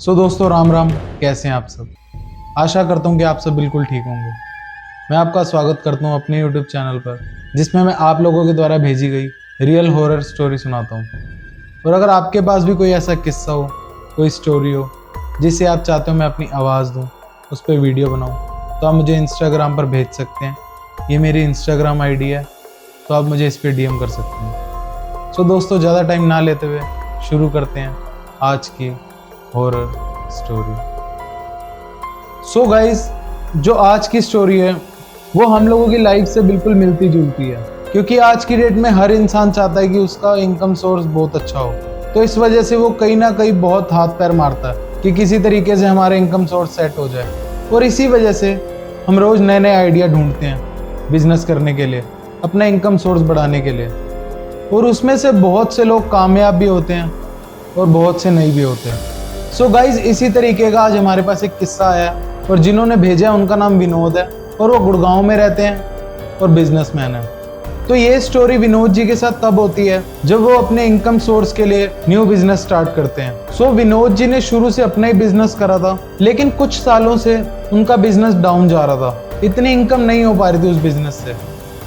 सो दोस्तों राम राम, कैसे हैं आप सब। आशा करता हूँ कि आप सब बिल्कुल ठीक होंगे। मैं आपका स्वागत करता हूँ अपने यूट्यूब चैनल पर, जिसमें मैं आप लोगों के द्वारा भेजी गई रियल हॉरर स्टोरी सुनाता हूँ। और अगर आपके पास भी कोई ऐसा किस्सा हो, कोई स्टोरी हो जिसे आप चाहते हो मैं अपनी आवाज़ दूँ, उस पर वीडियो बनाऊँ, तो आप मुझे इंस्टाग्राम पर भेज सकते हैं। ये मेरी इंस्टाग्राम आईडी है, तो आप मुझे इस पर डीएम कर सकते हैं। सो दोस्तों, ज़्यादा टाइम ना लेते हुए शुरू करते हैं आज की हॉरर स्टोरी। सो गाइस, जो आज की स्टोरी है वो हम लोगों की लाइफ से बिल्कुल मिलती जुलती है, क्योंकि आज की डेट में हर इंसान चाहता है कि उसका इनकम सोर्स बहुत अच्छा हो। तो इस वजह से वो कहीं ना कहीं बहुत हाथ पैर मारता है कि किसी तरीके से हमारा इनकम सोर्स सेट हो जाए। और इसी वजह से हम रोज़ नए नए आइडिया ढूंढते हैं बिजनेस करने के लिए, अपना इनकम सोर्स बढ़ाने के लिए। और उसमें से बहुत से लोग कामयाब भी होते हैं और बहुत से नहीं भी होते हैं। सो गाइज, इसी तरीके का आज हमारे पास एक किस्सा आया और जिन्होंने भेजा है उनका नाम विनोद है और वो गुड़गांव में रहते हैं और बिजनेसमैन है। तो ये स्टोरी विनोद जी के साथ तब होती है जब वो अपने इनकम सोर्स के लिए न्यू बिजनेस स्टार्ट करते हैं। सो विनोद जी ने शुरू से अपना ही बिजनेस करा था, लेकिन कुछ सालों से उनका बिजनेस डाउन जा रहा था, इतनी इनकम नहीं हो पा रही थी उस बिजनेस से।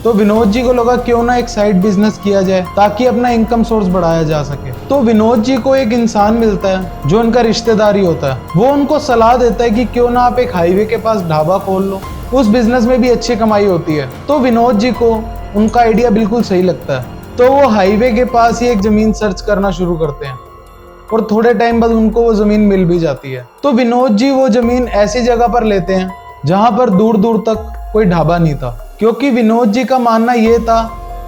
तो विनोद जी को लगा क्यों ना एक साइड बिजनेस किया जाए ताकि अपना इनकम सोर्स बढ़ाया जा सके। तो विनोद जी को एक इंसान मिलता है जो उनका रिश्तेदार ही होता है। वो उनको सलाह देता है कि क्यों ना आप एक हाईवे के पास ढाबा खोल लो, उस बिजनेस में भी अच्छी कमाई होती है। तो विनोद जी को उनका आइडिया बिल्कुल सही लगता है। तो वो हाईवे के पास ही एक जमीन सर्च करना शुरू करते हैं और थोड़े टाइम बाद उनको वो जमीन मिल भी जाती है। तो विनोद जी वो जमीन ऐसी जगह पर लेते हैं जहां पर दूर दूर तक कोई ढाबा नहीं था, क्योंकि विनोद जी का मानना ये था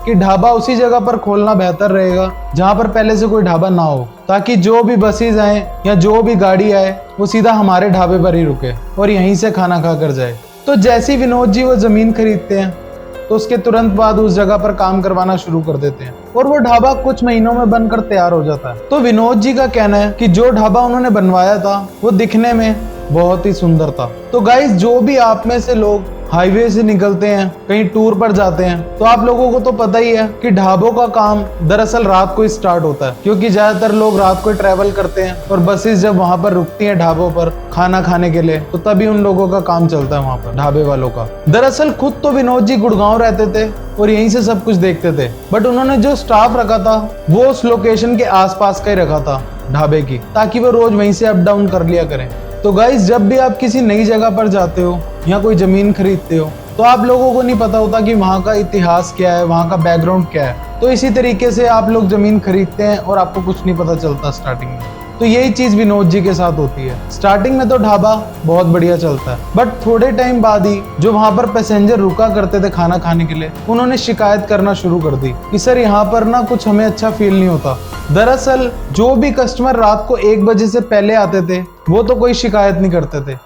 कि ढाबा उसी जगह पर खोलना बेहतर रहेगा जहां पर पहले से कोई ढाबा ना हो, ताकि जो भी बसेज आए या जो भी गाड़ी आए वो सीधा हमारे ढाबे पर ही रुके और यहीं से खाना खा कर जाए। तो जैसे ही विनोद जी वो जमीन खरीदते हैं तो उसके तुरंत बाद उस जगह पर काम करवाना शुरू कर देते हैं और वो ढाबा कुछ महीनों में बनकर तैयार हो जाता है। तो विनोद जी का कहना है कि जो ढाबा उन्होंने बनवाया था वो दिखने में बहुत ही सुंदर था। तो गाइस, जो भी आप में से लोग हाईवे से निकलते हैं, कहीं टूर पर जाते हैं, तो आप लोगों को तो पता ही है कि ढाबों का काम दरअसल रात को ही स्टार्ट होता है, क्योंकि ज्यादातर लोग रात को ही ट्रैवल करते हैं और बसेस जब वहां पर रुकती हैं ढाबों पर खाना खाने के लिए, तो तभी उन लोगों का काम चलता है वहां पर, ढाबे वालों का। दरअसल खुद तो विनोद जी गुड़गांव रहते थे और यहीं से सब कुछ देखते थे, बट उन्होंने जो स्टाफ रखा था वो उस लोकेशन के आसपास का ही रखा था ढाबे की, ताकि वो रोज वहीं से अप डाउन कर लिया करें। तो गाइस, जब भी आप किसी नई जगह पर जाते हो या कोई जमीन खरीदते हो तो आप लोगों को नहीं पता होता कि वहाँ का इतिहास क्या है, वहाँ का बैकग्राउंड क्या है। तो इसी तरीके से आप लोग जमीन खरीदते हैं और आपको कुछ नहीं पता चलता स्टार्टिंग में। तो यही चीज विनोद जी के साथ होती है। स्टार्टिंग में तो ढाबा बहुत बढ़िया चलता है, बट थोड़े टाइम बाद ही जो वहां पर पैसेंजर रुका करते थे खाना खाने के लिए, उन्होंने शिकायत करना शुरू कर दी कि सर यहाँ पर ना कुछ हमें अच्छा फील नहीं होता। दरअसल जो भी कस्टमर रात को 1 बजे से पहले आते थे वो तो कोई शिकायत नहीं करते थे,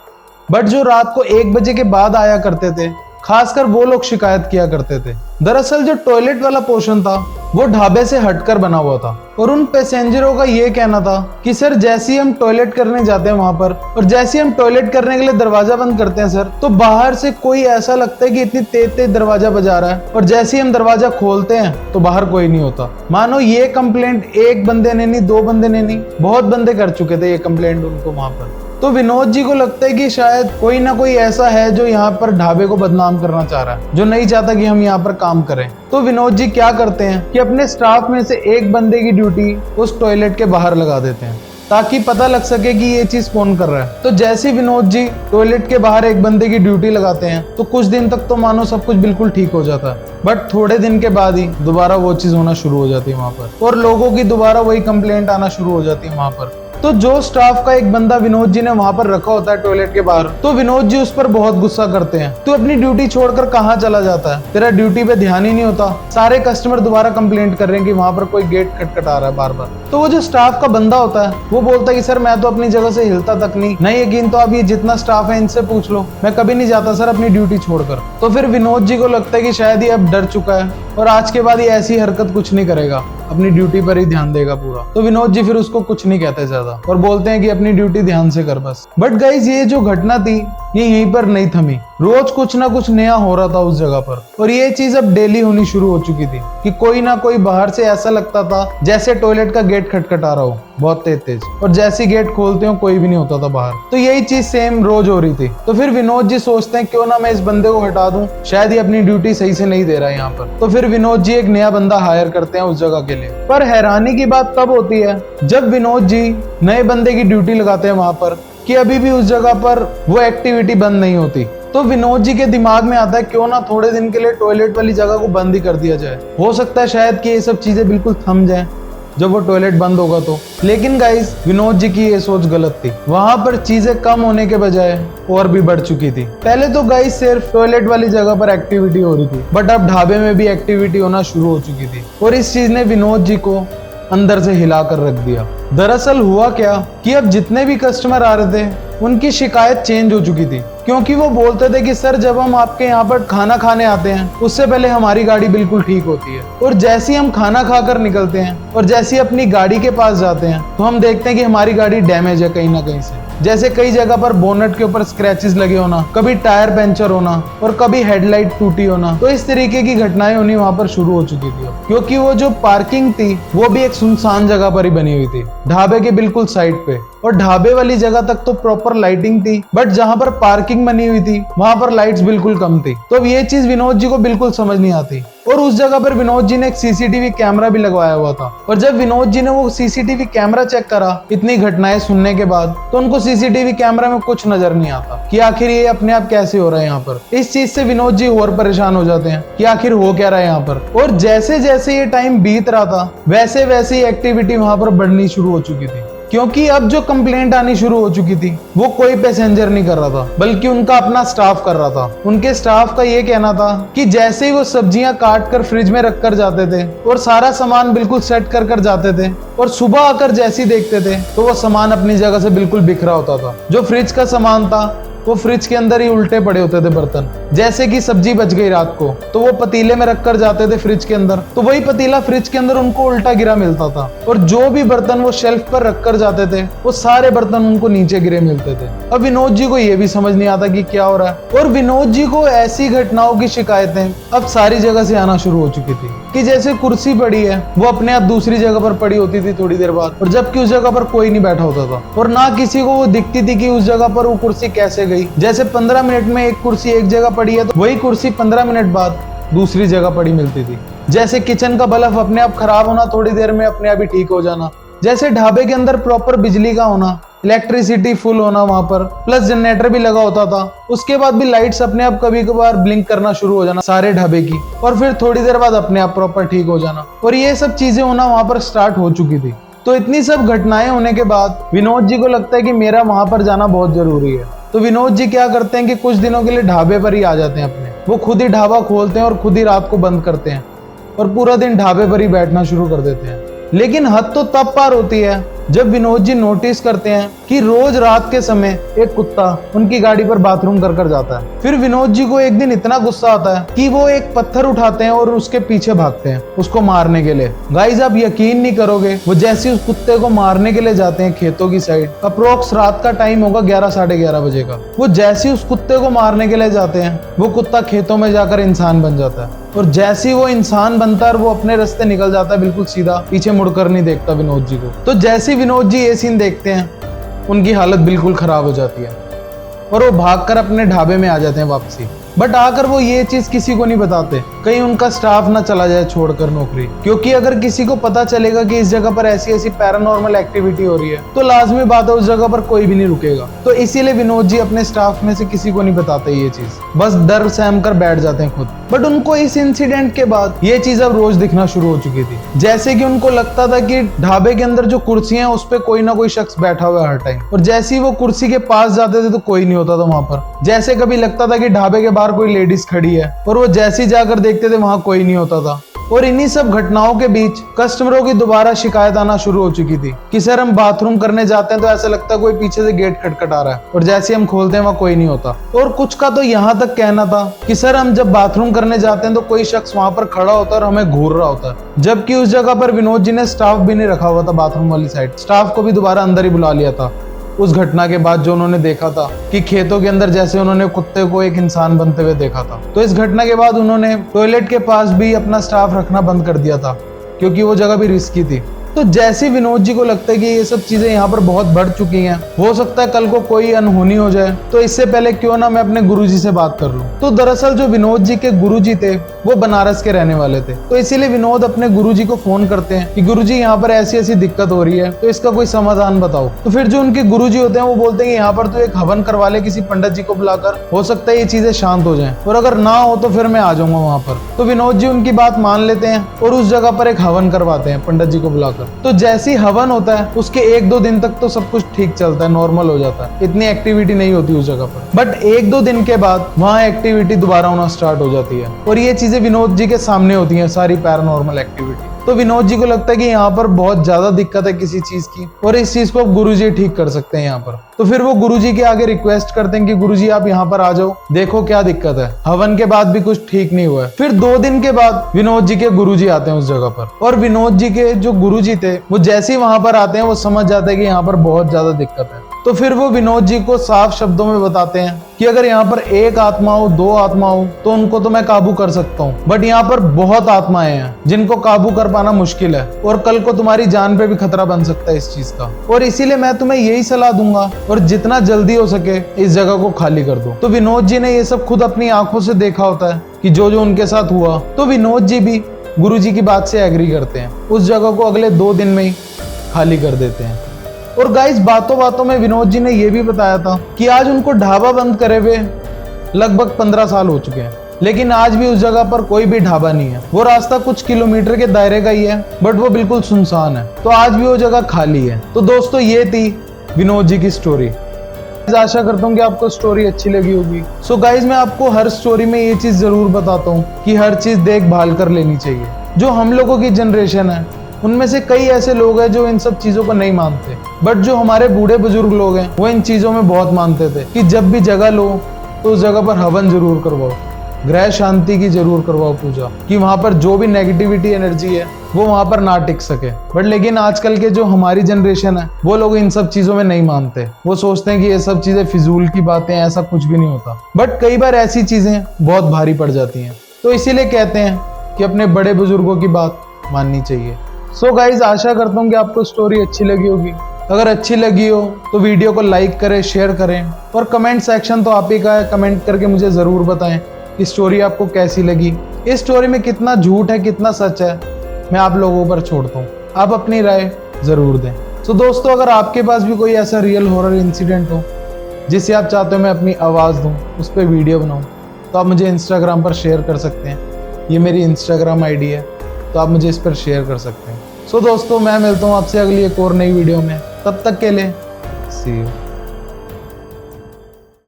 बट जो रात को 1 बजे के बाद आया करते थे, खासकर वो लोग शिकायत किया करते थे। दरअसल जो टॉयलेट वाला पोर्शन था वो ढाबे से हटकर बना हुआ था और उन पैसेंजरों का ये कहना था कि सर जैसे ही हम टॉयलेट करने जाते हैं वहां पर और जैसे ही हम टॉयलेट करने के लिए दरवाजा बंद करते हैं सर, तो बाहर से कोई ऐसा लगता है कि इतनी तेज तेज दरवाजा बजा रहा है, और जैसे ही हम दरवाजा खोलते हैं तो बाहर कोई नहीं होता। मानो ये कंप्लेंट एक बंदे ने नहीं, 2 बंदे ने नहीं, बहुत बंदे कर चुके थे ये कंप्लेंट उनको वहां पर। तो विनोद जी को लगता है कि शायद कोई ना कोई ऐसा है जो यहाँ पर ढाबे को बदनाम करना चाह रहा है, जो नहीं चाहता कि हम यहाँ पर काम करें। तो विनोद जी क्या करते हैं कि अपने स्टाफ में से एक बंदे की ड्यूटी उस टॉयलेट के बाहर लगा देते हैं ताकि पता लग सके कि ये चीज कौन कर रहा है। तो जैसे ही विनोद जी टॉयलेट के बाहर एक बंदे की ड्यूटी लगाते हैं तो कुछ दिन तक तो मानो सब कुछ बिल्कुल ठीक हो जाता है, बट थोड़े दिन के बाद ही दोबारा वो चीज होना शुरू हो जाती है वहां पर और लोगों की दोबारा वही कंप्लेंट आना शुरू हो जाती है वहां पर। तो जो स्टाफ का एक बंदा विनोद जी ने वहां पर रखा होता है टॉयलेट के बाहर, तो विनोद जी उस पर बहुत गुस्सा करते हैं। तू अपनी ड्यूटी छोड़कर कहाँ चला जाता है, तेरा ड्यूटी पे ध्यान ही नहीं होता। सारे कस्टमर दोबारा कंप्लेंट कर रहे हैं कि वहां पर कोई गेट खटखटा रहा है बार बार। तो वो जो स्टाफ का बंदा होता है वो बोलता है कि सर मैं तो अपनी जगह से हिलता तक नहीं यकीन तो आप ये जितना स्टाफ है इनसे पूछ लो, मैं कभी नहीं जाता सर अपनी ड्यूटी छोड़कर। तो फिर विनोद जी को लगता है कि शायद ये अब डर चुका है और आज के बाद ये ऐसी हरकत कुछ नहीं करेगा, अपनी ड्यूटी पर ही ध्यान देगा पूरा। तो विनोद जी फिर उसको कुछ नहीं कहते ज्यादा और बोलते हैं कि अपनी ड्यूटी ध्यान से कर बस। बट गाइस, ये जो घटना थी ये यहीं पर नहीं थमी, रोज कुछ ना कुछ नया हो रहा था उस जगह पर और ये चीज अब डेली होनी शुरू हो चुकी थी कि कोई ना कोई बाहर से ऐसा लगता था जैसे टॉयलेट का गेट खटखटा रहा हो। बहुत तेज तेज, और जैसी गेट खोलते हो कोई भी नहीं होता था बाहर। तो यही चीज सेम रोज हो रही थी। तो फिर विनोद जी सोचते हैं क्यों ना मैं इस बंदे को हटा दूं, शायद ये अपनी ड्यूटी सही से नहीं दे रहा है यहाँ पर। तो फिर विनोद जी एक नया बंदा हायर करते हैं उस जगह के लिए। पर हैरानी की बात तब होती है जब विनोद जी नए बंदे की ड्यूटी लगाते हैं वहां पर, कि अभी भी उस जगह पर वो एक्टिविटी बंद नहीं होती। तो विनोद जी के दिमाग में आता है क्यों ना थोड़े दिन के लिए टॉयलेट वाली जगह को बंद ही कर दिया जाए, हो सकता है शायद कि ये सब चीजें बिल्कुल थम जाएं जब वो टॉयलेट बंद होगा तो। लेकिन गाइस, विनोद जी की ये सोच गलत थी। वहां पर चीजें कम होने के बजाय और भी बढ़ चुकी थी। पहले तो गाइस सिर्फ टॉयलेट वाली जगह पर एक्टिविटी हो रही थी, बट अब ढाबे में भी एक्टिविटी होना शुरू हो चुकी थी, और इस चीज ने विनोद जी को अंदर से हिला कर रख दिया। दरअसल हुआ क्या कि अब जितने भी कस्टमर आ रहे थे उनकी शिकायत चेंज हो चुकी थी, क्योंकि वो बोलते थे कि सर जब हम आपके यहाँ पर खाना खाने आते हैं उससे पहले हमारी गाड़ी बिल्कुल ठीक होती है, और जैसे ही हम खाना खाकर निकलते हैं और जैसे ही अपनी गाड़ी के पास जाते हैं तो हम देखते हैं कि हमारी गाड़ी डैमेज है कहीं ना कहीं से। जैसे कई जगह पर बोनट के ऊपर स्क्रैचेस लगे होना, कभी टायर पंचर होना, और कभी हेडलाइट टूटी होना। तो इस तरीके की घटनाएं होनी वहां पर शुरू हो चुकी थी, क्योंकि वो जो पार्किंग थी वो भी एक सुनसान जगह पर ही बनी हुई थी, ढाबे के बिल्कुल साइड पे। और ढाबे वाली जगह तक तो प्रॉपर लाइटिंग थी, बट जहां पर पार्किंग बनी हुई थी वहां पर लाइट्स बिल्कुल कम थी। तो अब ये चीज विनोद जी को बिल्कुल समझ नहीं आती, और उस जगह पर विनोद जी ने एक सीसीटीवी कैमरा भी लगवाया हुआ था। और जब विनोद जी ने वो सीसीटीवी कैमरा चेक करा इतनी घटनाएं सुनने के बाद, तो उनको सीसीटीवी कैमरा में कुछ नजर नहीं आता कि आखिर ये अपने आप कैसे हो रहा है यहाँ पर। इस चीज से विनोद जी और परेशान हो जाते हैं कि आखिर हो क्या रहा है यहाँ पर। और जैसे जैसे ये टाइम बीत रहा था वैसे वैसे ही एक्टिविटी वहां पर बढ़नी शुरू हो चुकी थी, क्योंकि अब जो कंप्लेंट आनी शुरू हो चुकी थी वो कोई पैसेंजर नहीं कर रहा था, बल्कि उनका अपना स्टाफ कर रहा था। उनके स्टाफ का ये कहना था कि जैसे ही वो सब्जियां काट कर फ्रिज में रख कर जाते थे और सारा सामान बिल्कुल सेट कर कर जाते थे, और सुबह आकर जैसे ही देखते थे तो वो सामान अपनी जगह से बिल्कुल बिखरा होता था। जो फ्रिज का सामान था वो फ्रिज के अंदर ही उल्टे पड़े होते थे बर्तन। जैसे कि सब्जी बच गई रात को तो वो पतीले में रख कर जाते थे फ्रिज के अंदर, तो वही पतीला फ्रिज के अंदर उनको उल्टा गिरा मिलता था। और जो भी बर्तन वो शेल्फ पर रख कर जाते थे वो सारे बर्तन उनको नीचे गिरे मिलते थे। अब विनोद जी को ये भी समझ नहीं आता कि क्या हो रहा है, और विनोद जी को ऐसी घटनाओं की शिकायतें अब सारी जगह से आना शुरू हो चुकी थी, कि जैसे कुर्सी पड़ी है वो अपने आप दूसरी जगह पर पड़ी होती थी थोड़ी देर बाद, और जबकि उस जगह पर कोई नहीं बैठा होता था, और ना किसी को वो दिखती थी कि उस जगह पर वो कुर्सी कैसे गई। जैसे 15 मिनट में एक कुर्सी एक जगह पड़ी है तो वही कुर्सी 15 मिनट बाद दूसरी जगह पड़ी मिलती थी। जैसे किचन का बल्ब अपने आप खराब होना, थोड़ी देर में अपने आप ही ठीक हो जाना। जैसे ढाबे के अंदर प्रॉपर बिजली का होना, इलेक्ट्रिसिटी फुल होना वहां पर, प्लस जनरेटर भी लगा होता था, उसके बाद भी लाइट्स अपने आप कभी कभार ब्लिंक करना शुरू हो जाना सारे ढाबे की, और फिर थोड़ी देर बाद अपने आप प्रॉपर ठीक हो जाना। और ये सब चीजें होना वहां पर स्टार्ट हो चुकी थी। तो इतनी सब घटनाएं होने के बाद विनोद जी को लगता है कि मेरा वहां पर जाना बहुत जरूरी है। तो विनोद जी क्या करते हैं कि कुछ दिनों के लिए ढाबे पर ही आ जाते हैं अपने। वो खुद ही ढाबा खोलते हैं और खुद ही रात को बंद करते हैं, और पूरा दिन ढाबे पर ही बैठना शुरू कर देते हैं। लेकिन हद तो तब पार होती है जब विनोद जी नोटिस करते हैं कि रोज रात के समय एक कुत्ता उनकी गाड़ी पर बाथरूम कर कर जाता है। फिर विनोद जी को एक दिन इतना गुस्सा आता है कि वो एक पत्थर उठाते हैं और उसके पीछे भागते हैं उसको मारने के लिए। गाइस, आप यकीन नहीं करोगे, वो जैसे उस कुत्ते को मारने के लिए जाते हैं खेतों की साइड, अप्रोक्स रात का टाइम होगा 11 साढ़े 11 बजे का। वो जैसे ही उस कुत्ते को मारने के लिए जाते हैं वो कुत्ता खेतों में जाकर इंसान बन जाता है, और जैसे ही वो इंसान बनता है वो अपने रास्ते निकल जाता है बिल्कुल सीधा, पीछे मुड़कर नहीं देखता विनोद जी को। तो जैसे विनोद जी ये सीन देखते हैं उनकी हालत बिल्कुल खराब हो जाती है, और वो भागकर अपने ढाबे में आ जाते हैं वापसी। बट आकर वो ये चीज किसी को नहीं बताते, कहीं उनका स्टाफ ना चला जाए छोड़कर नौकरी, क्योंकि अगर किसी को पता चलेगा कि इस जगह पर ऐसी ऐसी पैरानॉर्मल एक्टिविटी हो रही है तो लाजमी बात है उस जगह पर कोई भी नहीं रुकेगा। तो इसीलिए विनोद जी अपने स्टाफ में से किसी को नहीं बताते ये चीज, बस डर सहम कर बैठ जाते हैं खुद। बट उनको इस इंसिडेंट के बाद ये चीज अब रोज दिखना शुरू हो चुकी थी। जैसे कि उनको लगता था कि ढाबे के अंदर जो कुर्सियां हैं उस पर कोई ना कोई शख्स बैठा हुआ है हर टाइम, और जैसे ही वो कुर्सी के पास जाते थे तो कोई नहीं होता था वहां पर। जैसे कभी लगता था कि ढाबे के बाहर कोई लेडीज खड़ी है, और वो जैसे ही जाकर देखते थे वहां कोई नहीं होता था। और इन्हीं सब घटनाओं के बीच कस्टमरों की दोबारा शिकायत आना शुरू हो चुकी थी कि सर हम बाथरूम करने जाते हैं तो ऐसा लगता है कोई पीछे से गेट खटखटा रहा है, और जैसे हम खोलते हैं वहां कोई नहीं होता। और कुछ का तो यहाँ तक कहना था कि सर हम जब बाथरूम करने जाते हैं तो कोई शख्स वहां पर खड़ा होता है और हमें घूर रहा होता है। जबकि उस जगह पर विनोद जी ने स्टाफ भी नहीं रखा हुआ था बाथरूम वाली साइड, स्टाफ को भी दोबारा अंदर ही बुला लिया था उस घटना के बाद जो उन्होंने देखा था कि खेतों के अंदर जैसे उन्होंने कुत्ते को एक इंसान बनते हुए देखा था। तो इस घटना के बाद उन्होंने टॉयलेट के पास भी अपना स्टाफ रखना बंद कर दिया था, क्योंकि वो जगह भी रिस्की थी। तो जैसे विनोद जी को लगता है कि ये सब चीजें यहाँ पर बहुत बढ़ चुकी हैं, हो सकता है कल को कोई अनहोनी हो जाए, तो इससे पहले क्यों ना मैं अपने गुरुजी से बात कर लूं। तो दरअसल जो विनोद जी के गुरुजी थे वो बनारस के रहने वाले थे, तो इसीलिए विनोद अपने गुरुजी को फोन करते हैं कि गुरुजी यहाँ पर ऐसी ऐसी दिक्कत हो रही है, तो इसका कोई समाधान बताओ। तो फिर जो उनके गुरुजी होते हैं वो बोलते हैं कि यहाँ पर तो एक हवन करवा ले किसी पंडित जी को बुलाकर, हो सकता है ये चीजें शांत हो जाएं, और अगर ना हो तो फिर मैं आ जाऊंगा वहां पर। तो विनोद जी उनकी बात मान लेते हैं और उस जगह पर एक हवन करवाते हैं पंडित जी को बुलाकर। तो जैसे ही हवन होता है उसके 1-2 दिन तक तो सब कुछ ठीक चलता है, नॉर्मल हो जाता है, इतनी एक्टिविटी नहीं होती उस जगह पर। बट 1-2 दिन के बाद वहां एक्टिविटी दोबारा होना स्टार्ट हो जाती है, और ये चीजें विनोद जी के सामने होती हैं, सारी पैरानॉर्मल एक्टिविटी। तो विनोद जी को लगता है कि यहाँ पर बहुत ज्यादा दिक्कत है किसी चीज की, और इस चीज को गुरुजी ठीक कर सकते हैं यहाँ पर। तो फिर वो गुरुजी के आगे रिक्वेस्ट करते हैं कि गुरुजी आप यहाँ पर आ जाओ, देखो क्या दिक्कत है। हवन के बाद भी कुछ ठीक नहीं हुआ है। फिर 2 दिन के बाद विनोद जी के गुरुजी आते हैं उस जगह पर, और विनोद जी के जो गुरुजी थे वो जैसे ही वहां पर आते हैं वो समझ जाते हैं कि यहाँ पर बहुत ज्यादा दिक्कत है। तो फिर वो विनोद जी को साफ शब्दों में बताते हैं कि अगर यहाँ पर 1 आत्मा हो, 2 आत्मा हो तो उनको तो मैं काबू कर सकता हूँ, बट यहाँ पर बहुत आत्माएं हैं जिनको काबू कर पाना मुश्किल है, और कल को तुम्हारी जान पे भी खतरा बन सकता है इस चीज का, और इसीलिए मैं तुम्हें यही सलाह दूंगा और जितना जल्दी हो सके इस जगह को खाली कर दो। तो विनोद जी ने ये सब खुद अपनी आंखों से देखा होता है कि जो जो उनके साथ हुआ, तो विनोद जी भी गुरुजी की बात से एग्री करते हैं, उस जगह को अगले 2 दिन में ही खाली कर देते हैं। और गाइस बातों बातों में विनोद जी ने यह भी बताया था कि आज उनको ढाबा बंद करे हुए लगभग 15 साल हो चुके हैं, लेकिन आज भी उस जगह पर कोई भी ढाबा नहीं है। वो रास्ता कुछ किलोमीटर के दायरे का ही है, बट वो बिल्कुल सुनसान है, तो आज भी वो जगह खाली है। तो दोस्तों ये थी विनोद जी की स्टोरी। आशा करता हूँ कि आपको स्टोरी अच्छी लगी होगी। सो गाइज मैं आपको हर स्टोरी में ये चीज जरूर बताता हूँ कि हर चीज देखभाल कर लेनी चाहिए। जो हम लोगों की जनरेशन है उनमें से कई ऐसे लोग हैं जो इन सब चीजों को नहीं मानते, बट जो हमारे बूढ़े बुजुर्ग लोग हैं वो इन चीजों में बहुत मानते थे कि जब भी जगह लो तो उस जगह पर हवन जरूर करवाओ, ग्रह शांति की जरूर करवाओ पूजा, कि वहां पर जो भी नेगेटिविटी एनर्जी है वो वहां पर ना टिक सके। बट लेकिन आजकल के जो हमारी जनरेशन है वो लोग इन सब चीजों में नहीं मानते, वो सोचते हैं कि ये सब चीजें फिजूल की बातें, ऐसा कुछ भी नहीं होता। बट कई बार ऐसी चीजें बहुत भारी पड़ जाती हैं, तो इसीलिए कहते हैं कि अपने बड़े बुजुर्गों की बात माननी चाहिए। सो गाइज आशा करता हूँ कि आपको स्टोरी अच्छी लगी होगी। अगर अच्छी लगी हो तो वीडियो को लाइक करें, शेयर करें, और कमेंट सेक्शन तो आप ही का है, कमेंट करके मुझे ज़रूर बताएं कि स्टोरी आपको कैसी लगी। इस स्टोरी में कितना झूठ है कितना सच है मैं आप लोगों पर छोड़ता हूँ, आप अपनी राय ज़रूर दें। सो दोस्तों अगर आपके पास भी कोई ऐसा रियल हॉरर इंसिडेंट हो जिसे आप चाहते हो मैं अपनी आवाज़ दूँ, उस पर वीडियो बनाऊँ, तो आप मुझे इंस्टाग्राम पर शेयर कर सकते हैं। ये मेरी इंस्टाग्राम आईडी है, तो आप मुझे इस पर शेयर कर सकते हैं। सो दोस्तों मैं मिलता हूँ आपसे अगली एक और नई वीडियो में, तब तक के लिए सी यू।